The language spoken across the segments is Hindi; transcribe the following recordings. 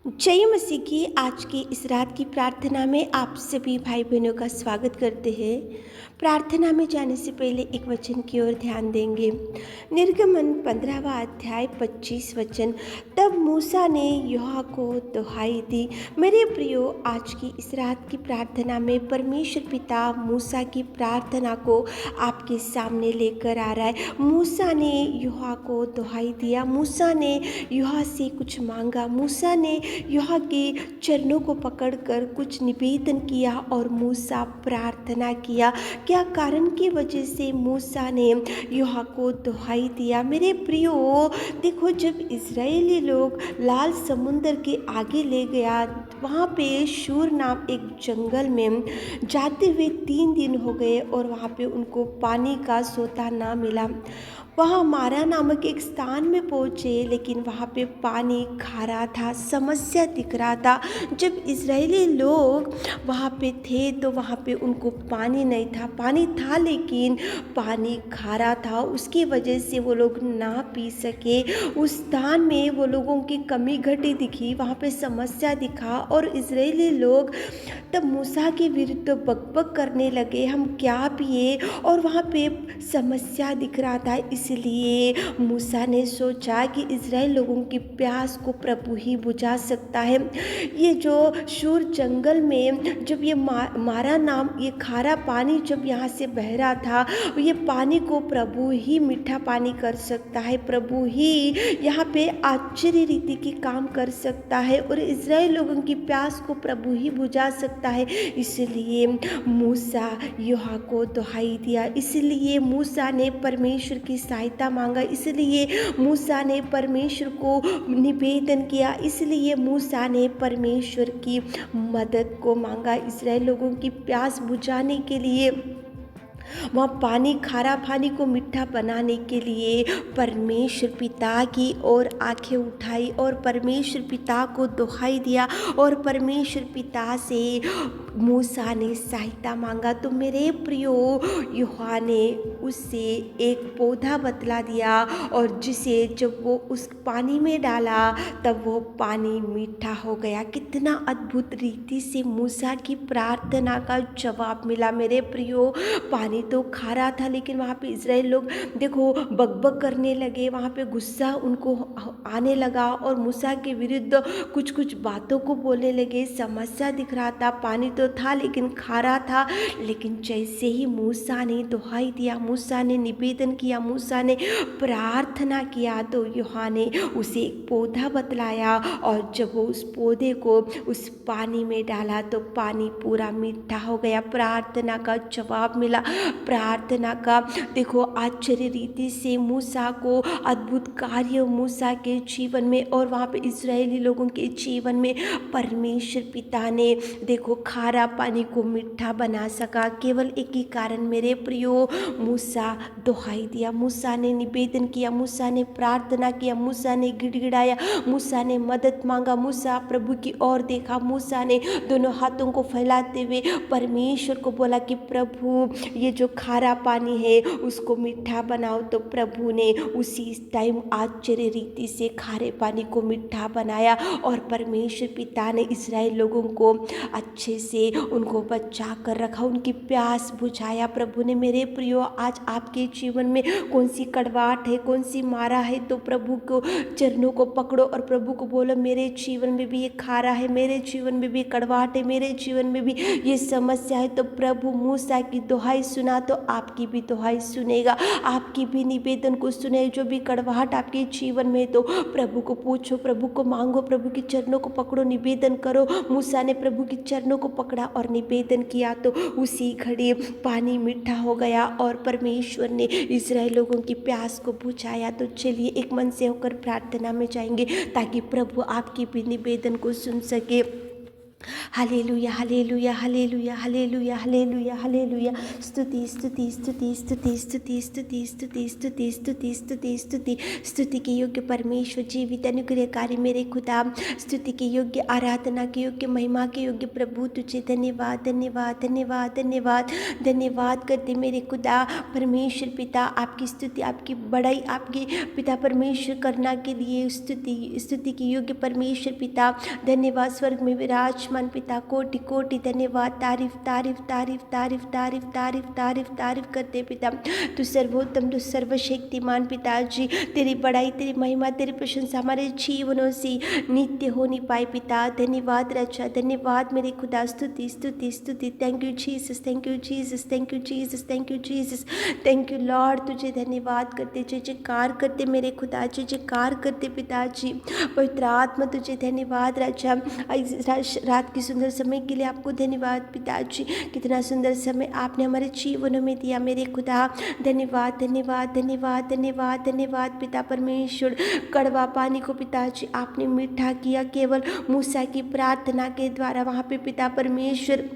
जय मसीह की आज की इस रात की प्रार्थना में आप सभी भाई बहनों का स्वागत करते हैं। प्रार्थना में जाने से पहले एक वचन की ओर ध्यान देंगे। निर्गमन 15वां अध्याय 25 वचन। तब मूसा ने यहोवा को दुहाई दी। मेरे प्रियो, आज की इस रात की प्रार्थना में परमेश्वर पिता मूसा की प्रार्थना को आपके सामने लेकर आ रहा है। मूसा ने यहोवा को दुहाई दिया, मूसा ने यहोवा से कुछ मांगा, मूसा ने यहोवा के चरणों को पकड़कर कुछ निवेदन किया और मूसा प्रार्थना किया। क्या कारण की वजह से मूसा ने यहोवा को दुहाई दिया? मेरे प्रियो, देखो, जब इज़राइली लोग लाल समुंदर के आगे ले गया, वहाँ पे शूर नाम एक जंगल में जाते हुए 3 दिन हो गए और वहाँ पे उनको पानी का सोता ना मिला। वहाँ मारा नामक एक स्थान में पहुँचे, लेकिन वहाँ पे पानी खारा था, समस्या दिख रहा था। जब इज़राइली लोग वहाँ पे थे तो वहाँ पे उनको पानी नहीं था, पानी था लेकिन पानी खारा था। उसकी वजह से वो लोग ना पी सके। उस स्थान में वो लोगों की कमी घटी दिखी, वहाँ पे समस्या दिखा और इज़राइली लोग तब मूसा के विरुद्ध बकबक करने लगे, हम क्या पिए? और वहाँ पे समस्या दिख रहा था। इसलिए मूसा ने सोचा कि इज़राइल लोगों की प्यास को प्रभु ही बुझा सकता है। ये जो शूर जंगल में जब ये मारा नाम ये खारा पानी जब यहाँ से बह रहा था, ये पानी को प्रभु ही मीठा पानी कर सकता है, प्रभु ही यहाँ पे आश्चर्य रीति की काम कर सकता है और इज़राइल लोगों की प्यास को प्रभु ही बुझा सकता है। इसलिए मूसा यहोवा को दुहाई दिया, इसलिए मूसा ने परमेश्वर की सहायता मांगा, इसलिए मूसा ने परमेश्वर को निवेदन किया, इसलिए मूसा ने परमेश्वर की मदद को मांगा। इज़राइल लोगों की प्यास बुझाने के लिए, वहाँ पानी खारा पानी को मीठा बनाने के लिए परमेश्वर पिता की ओर आंखें उठाई और परमेश्वर पिता को दुहाई दिया और परमेश्वर पिता से मूसा ने सहायता मांगा। तो मेरे प्रियो, यहोवा ने उससे एक पौधा बतला दिया और जिसे जब वो उस पानी में डाला तब वो पानी मीठा हो गया। कितना अद्भुत रीति से मूसा की प्रार्थना का जवाब मिला। मेरे प्रियो, पानी तो खारा था लेकिन वहाँ पे इज़राइल लोग देखो बकबक करने लगे, वहाँ पे गुस्सा उनको आने लगा और मूसा के विरुद्ध कुछ कुछ बातों को बोलने लगे। समस्या दिख रहा था, पानी तो था लेकिन खारा था। लेकिन जैसे ही मूसा ने दुहाई दिया, मूसा ने निवेदन किया, मूसा ने प्रार्थना किया, तो यहोवा ने उसे एक पौधा बतलाया और जब वो उस पौधे को उस पानी में डाला तो पानी पूरा मीठा हो गया। प्रार्थना का जवाब मिला। प्रार्थना का देखो आश्चर्य रीति से मूसा को अद्भुत कार्य मूसा के जीवन में और वहाँ पे इज़राइली लोगों के जीवन में परमेश्वर पिता ने देखो खारा पानी को मीठा बना सका। केवल एक ही कारण मेरे प्रियो, मूसा दुहाई दिया, मूसा ने निवेदन किया, मूसा ने प्रार्थना किया, मूसा ने गिड़गिड़ाया, मूसा ने मदद मांगा, मूसा प्रभु की ओर देखा, मूसा ने दोनों हाथों को फैलाते हुए परमेश्वर को बोला कि प्रभु, ये जो खारा पानी है उसको मीठा बनाओ। तो प्रभु ने उसी टाइम आश्चर्य रीति से खारे पानी को मीठा बनाया और परमेश्वर पिता ने इज़राइल लोगों को अच्छे से उनको बचा कर रखा, उनकी प्यास बुझाया प्रभु ने। मेरे प्रियो, आज आपके जीवन में कौन सी कड़वाहट है, कौन सी मारा है, तो प्रभु को चरणों को पकड़ो और प्रभु को बोलो, मेरे जीवन में भी ये खारा है, मेरे जीवन में भी कड़वाहट है, मेरे जीवन में भी ये समस्या है। तो प्रभु मूसा की दुहाई सुना तो आपकी भी दुहाई सुनेगा, आपकी भी निवेदन को सुने। जो भी कड़वाहट आपके जीवन में तो प्रभु को पूछो, प्रभु को मांगो, प्रभु के चरणों को पकड़ो, निवेदन करो। मूसा ने प्रभु के चरणों को पकड़ा और निवेदन किया तो उसी घड़ी पानी मीठा हो गया और परमेश्वर ने इज़राइल लोगों की प्यास को बुझाया। तो चलिए एक मन से होकर प्रार्थना में जाएंगे ताकि प्रभु आपकी भी निवेदन को सुन सके। Hallelujah hallelujah hallelujah hallelujah hallelujah hallelujah. स्तुति स्तुति स्तुति स्तुति स्तुति स्तुति स्तुति स्तुति स्तुति स्तुति स्तुति स्तुति के योग्य परमेश्वर, जीवित अनुग्रहकारी मेरे खुदा, स्तुति के योग्य, आराधना के योग्य, महिमा के योग्य प्रभु, तुझे धन्यवाद धन्यवाद धन्यवाद धन्यवाद धन्यवाद करते मेरे खुदा परमेश्वर पिता। आपकी स्तुति, आपकी बड़ाई, आपके पिता परमेश्वर करना के लिए स्तुति के योग्य परमेश्वर पिता। धन्यवाद स्वर्ग में विराजमान पिता, कोटि कोटि धन्यवाद, तारीफ तारीफ तारीफ तारीफ तारीफ तारीफ तारीफ तारीफ करते पिता। तू सर्वोत्तम, तू सर्वशक्तिमान पिताजी, तेरी बड़ाई, तेरी महिमा, तेरी प्रशंसा हमारे जीवनों से नित्य हो नहीं पाए पिता। धन्यवाद रचा, धन्यवाद मेरे खुदा, स्तुति स्तुति स्तुति। Thank you Jesus, thank you Jesus, thank you Jesus, thank you Jesus, thank you Lord. तुझे धन्यवाद करते, जय जयकार करते मेरे खुदा, जय जयकार करते पिताजी। पवित्र आत्मा तुझे धन्यवाद राजा, रात की सुंदर समय के लिए आपको धन्यवाद पिताजी। कितना सुंदर समय आपने हमारे जीवनों में दिया मेरे खुदा। धन्यवाद धन्यवाद धन्यवाद धन्यवाद धन्यवाद पिता परमेश्वर। कड़वा पानी को पिताजी आपने मीठा किया केवल मूसा की प्रार्थना के द्वारा। वहाँ पे पिता परमेश्वर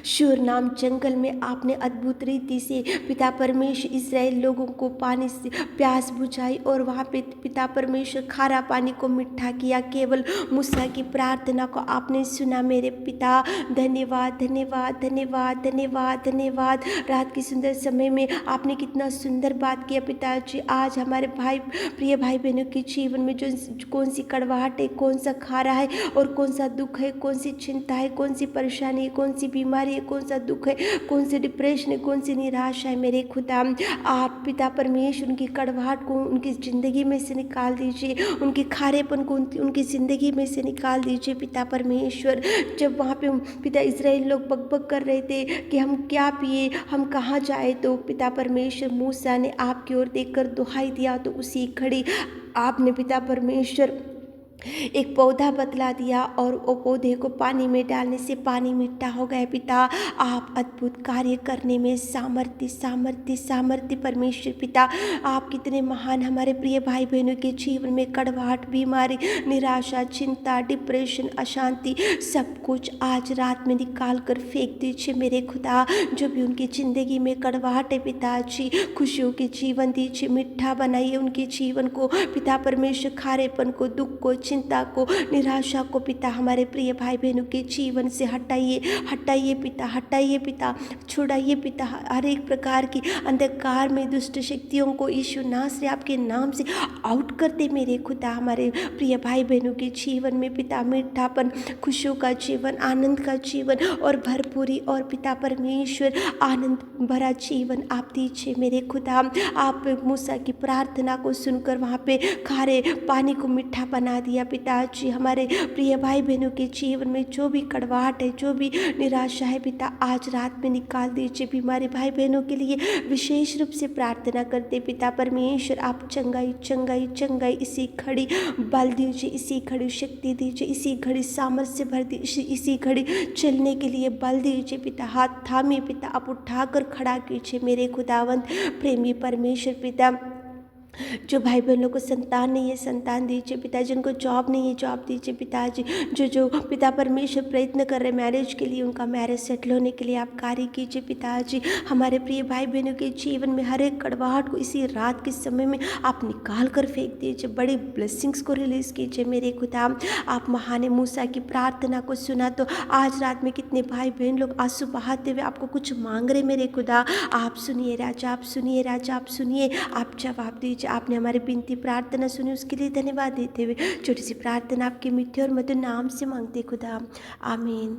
शूर नाम जंगल में आपने अद्भुत रीति से पिता परमेश्वर इस्राएल लोगों को पानी से प्यास बुझाई, और वहाँ पे पिता परमेश्वर खारा पानी को मीठा किया केवल मूसा की प्रार्थना को आपने सुना मेरे पिता। धन्यवाद धन्यवाद धन्यवाद धन्यवाद धन्यवाद। रात के सुंदर समय में आपने कितना सुंदर बात किया पिताजी। आज हमारे प्रिय भाई बहनों के जीवन में जो कौन सी कड़वाहट है, कौन सा खारा है और कौन सा दुख है, कौन सी चिंता है, कौन सी परेशानी है, कौन सी बीमारी है, कौन सा दुख है, कौन सी डिप्रेशन है, कौन सी निराशा है मेरे खुदा। आप पिता परमेश्वर उनकी कड़वाहट को उनकी ज़िंदगी में से निकाल दीजिए, उनके खारेपन को उनकी ज़िंदगी में से निकाल दीजिए पिता परमेश्वर। जब वहाँ पे पिता इस्राएल लोग बकबक कर रहे थे कि हम क्या पिए, हम कहाँ जाए, तो पिता परमेश्वर मूसा ने आपकी ओर देखकर दुहाई दिया, तो उसी घड़ी आपने पिता परमेश्वर एक पौधा बतला दिया, और वो पौधे को पानी में डालने से पानी मीठा हो गया पिता। आप अद्भुत कार्य करने में सामर्थ्य सामर्थ्य सामर्थ्य परमेश्वर पिता। आप कितने महान। हमारे प्रिय भाई बहनों के जीवन में कड़वाहट, बीमारी, निराशा, चिंता, डिप्रेशन, अशांति, सब कुछ आज रात में निकाल कर फेंक दीजिए मेरे खुदा। जो भी उनकी ज़िंदगी में कड़वाहट है पिताजी, खुशियों के जीवन दीजिए, मीठा बनाइए उनके जीवन को पिता परमेश्वर। खारेपन को, दुख को, चिंता को, निराशा को पिता हमारे प्रिय भाई बहनों के जीवन से हटाइए, हटाइए पिता, हटाइए पिता, छुड़ाइए पिता। हर एक प्रकार की अंधकार में दुष्ट शक्तियों को यीशु नासरी आपके नाम से आउट कर दे मेरे खुदा। हमारे प्रिय भाई बहनों के जीवन में पिता मीठापन, खुशियों का जीवन, आनंद का जीवन और भरपूरी, और पिता परमेश्वर आनंद भरा जीवन आप दीजिए मेरे खुदा। आप मूसा की प्रार्थना को सुनकर वहाँ पे खारे पानी को मीठा बना दिया पिताजी। हमारे प्रिय भाई बहनों के जीवन में जो भी कड़वाहट है, जो भी निराशा है पिता, आज रात में निकाल दीजिए। बीमारी भाई बहनों के लिए विशेष रूप से प्रार्थना करते पिता परमेश्वर। आप चंगाई चंगाई चंगाई इसी घड़ी बल दीजिए, इसी घड़ी शक्ति दीजिए, इसी घड़ी सामर्थ्य भर दीजिए, इसी घड़ी चलने के लिए बल दीजिए पिता। हाथ थामे पिता, आप उठाकर खड़ा कीजिए मेरे खुदावंत प्रेमी परमेश्वर पिता। जो भाई बहनों को संतान नहीं है, संतान दीजिए पिता। जिनको जॉब नहीं है, जॉब दीजिए पिताजी। जो पिता परमेश्वर प्रयत्न कर रहे मैरिज के लिए, उनका मैरिज सेटल होने के लिए आप कार्य कीजिए पिताजी। हमारे प्रिय भाई बहनों के जीवन में हर एक कड़वाहट को इसी रात के समय में आप निकाल कर फेंक दीजिए। बड़ी ब्लेसिंग्स को रिलीज कीजिए मेरे खुदा। आप महान मूसा की प्रार्थना को सुना, तो आज रात में कितने भाई बहन लोग आंसू बहाते हुए आपको कुछ मांग रहे मेरे खुदा। आप सुनिए राजा, आप सुनिए राजा, आप सुनिए, आप जवाब दीजिए। आपने हमारी विनती प्रार्थना सुनी, उसके लिए धन्यवाद देते हुए छोटी सी प्रार्थना आपके मीठे और मधुर नाम से मांगते खुदा, आमीन।